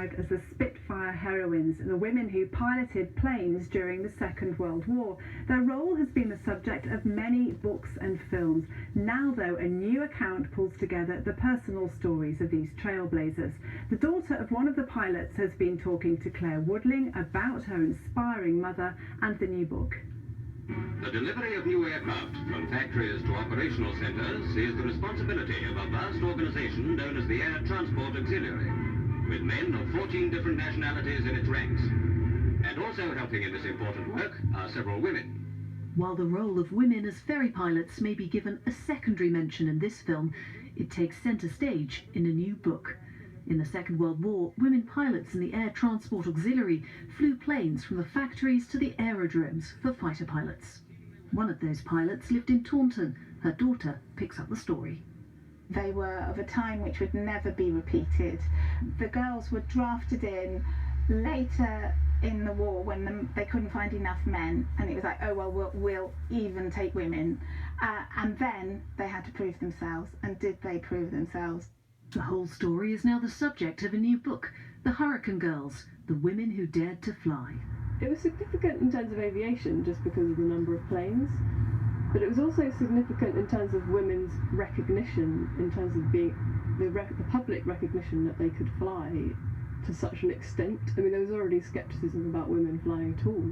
described as the Spitfire heroines, the women who piloted planes during the Second World War. Their role has been the subject of many books and films. Now, though, a new account pulls together the personal stories of these trailblazers. The daughter of one of the pilots has been talking to Claire Woodling about her inspiring mother and the new book. The delivery of new aircraft from factories to operational centres is the responsibility of a vast organisation known as the Air Transport Auxiliary, with men of 14 different nationalities in its ranks. And also helping in this important work are several women. While the role of women as ferry pilots may be given a secondary mention in this film, it takes centre stage in a new book. In the Second World War, women pilots in the Air Transport Auxiliary flew planes from the factories to the aerodromes for fighter pilots. One of those pilots lived in Taunton. Her daughter picks up the story. They were of a time which would never be repeated. The girls were drafted in later in the war when they couldn't find enough men, and it was like, oh well, we'll even take women. And then they had to prove themselves, and did they prove themselves? The whole story is now the subject of a new book, The Hurricane Girls, The Women Who Dared to Fly. It was significant in terms of aviation just because of the number of planes, but it was also significant in terms of women's recognition, in terms of being the public recognition that they could fly to such an extent. I mean, there was already scepticism about women flying at all.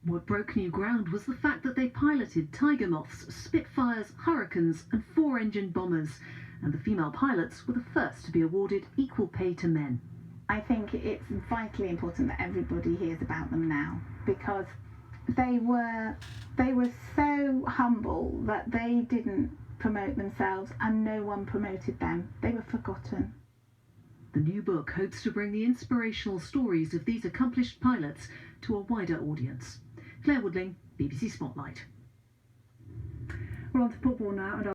What broke new ground was the fact that they piloted Tiger Moths, Spitfires, Hurricanes and four-engine bombers, and the female pilots were the first to be awarded equal pay to men. I think it's vitally important that everybody hears about them now, because they were so humble that they didn't promote themselves and no one promoted them. They were forgotten. The new book hopes to bring the inspirational stories of these accomplished pilots to a wider audience. Claire Woodling, BBC Spotlight. We're on to football now. And